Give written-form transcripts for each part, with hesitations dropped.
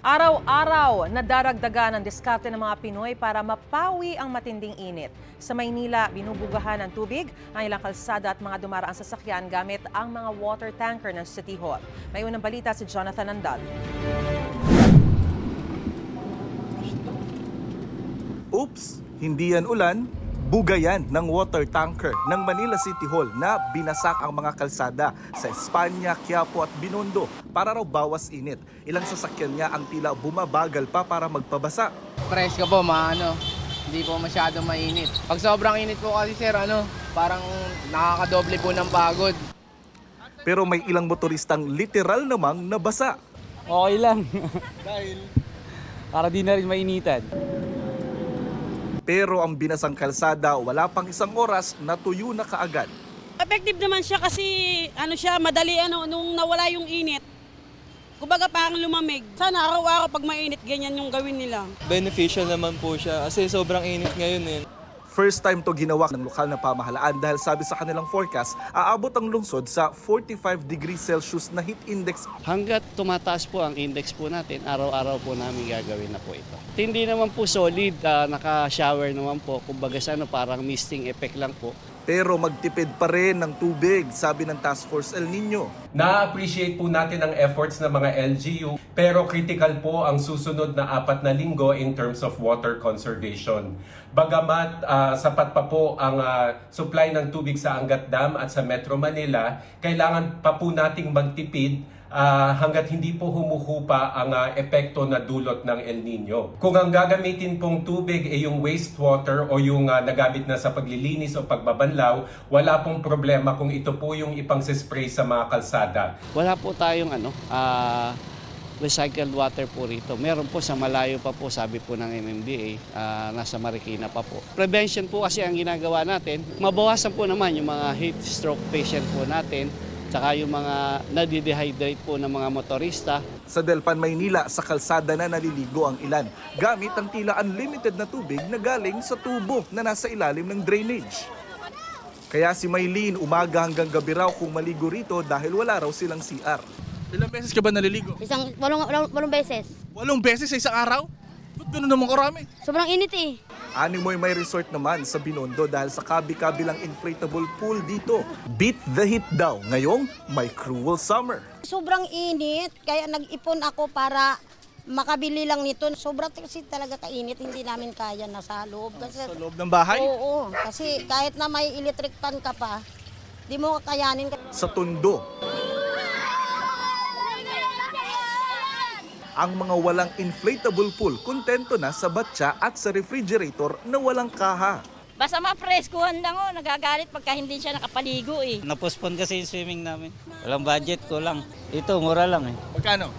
Araw-araw nadaragdagan ang diskarte ng mga Pinoy para mapawi ang matinding init. Sa Maynila, binubugahan ng tubig ang ilang kalsada at mga dumaraang sasakyan gamit ang mga water tanker ng City Hall. May unang balita si Jonathan Andal. Oops! Hindi yan ulan, bugayan ng water tanker ng Manila City Hall na binasak ang mga kalsada sa Espanya, Quiapo at Binondo para raw bawas init. Ilang sasakyan niya ang tila bumabagal pa para magpabasa. Presko po, hindi po masyadong mainit. Pag sobrang init po kasi sir, parang nakakadoble po ng pagod. Pero may ilang motoristang literal namang nabasa. Okay lang. Dahil? Para di na rin mainitan. Pero ang binasang kalsada, wala pang isang oras, natuyo na kaagad. Effective naman siya kasi madali nung nawala yung init. Kumbaga parang lumamig. Sana araw-araw pag mainit, ganyan yung gawin nila. Beneficial naman po siya kasi sobrang init ngayon eh. First time to ginawa ng lokal na pamahalaan dahil sabi sa kanilang forecast, aabot ang lungsod sa 45 degrees Celsius na heat index. Hanggat tumataas po ang index po natin, araw-araw po namin gagawin na po ito. Hindi naman po solid, naka-shower naman po, kumbaga parang misting effect lang po. Pero magtipid pa rin ng tubig, sabi ng Task Force El Nino. Na-appreciate po natin ang efforts ng mga LGU, pero critical po ang susunod na 4 na linggo in terms of water conservation. Bagamat sapat pa po ang supply ng tubig sa Angat Dam at sa Metro Manila, kailangan pa po nating magtipid hanggat hindi po humuhupa ang epekto na dulot ng El Nino. Kung ang gagamitin pong tubig ay yung wastewater o yung nagamit na sa paglilinis o pagbabanlaw, wala pong problema kung ito po yung ipang-spray sa mga kalsada. Wala po tayong recycled water po rito. Meron po sa malayo pa po, sabi po ng MMDA, nasa Marikina pa po. Prevention po kasi ang ginagawa natin. Mabawasan po naman yung mga heat stroke patient po natin, saka yung mga nadidehydrate po ng mga motorista. Sa Delpan, Maynila, sa kalsada na naliligo ang ilan, gamit ang tila unlimited na tubig na galing sa tubo na nasa ilalim ng drainage. Kaya si Maylene, umaga hanggang gabi raw kung maligo rito dahil wala raw silang CR. Ilang beses ka ba naliligo? Walong beses. 8 beses sa isang araw? Ba't gano'n naman karami? Sobrang init eh. Animoy may resort naman sa Binondo dahil sa kabi-kabilang inflatable pool dito. Beat the heat daw. Ngayong may cruel summer. Sobrang init, kaya nag-ipon ako para makabili lang nito. Sobrang kasi talaga kainit, hindi namin kaya nasa loob. Kasi, sa loob ng bahay? Oo, kasi kahit na may electric fan ka pa, di mo kakayanin. Sa Tondo, ang mga walang inflatable pool, kontento na sa batya at sa refrigerator na walang kaha. Basta mapreskuhan lang nagagalit pagka hindi siya nakapaligo eh. Napospon kasi yung swimming namin. Walang budget ko lang. Ito, mura lang eh. Magkano?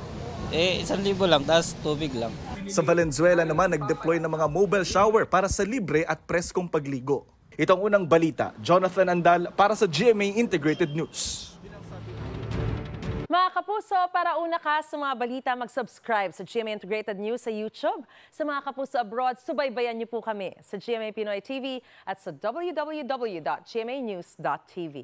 1,000 lang, tapos tubig lang. Sa Valenzuela naman, nag-deploy ng mga mobile shower para sa libre at preskong pagligo. Itong unang balita, Jonathan Andal para sa GMA Integrated News. Mga kapuso, para una ka sa mga balita, mag-subscribe sa GMA Integrated News sa YouTube. Sa mga kapuso abroad, subaybayan niyo po kami sa GMA Pinoy TV at sa www.gmanews.tv.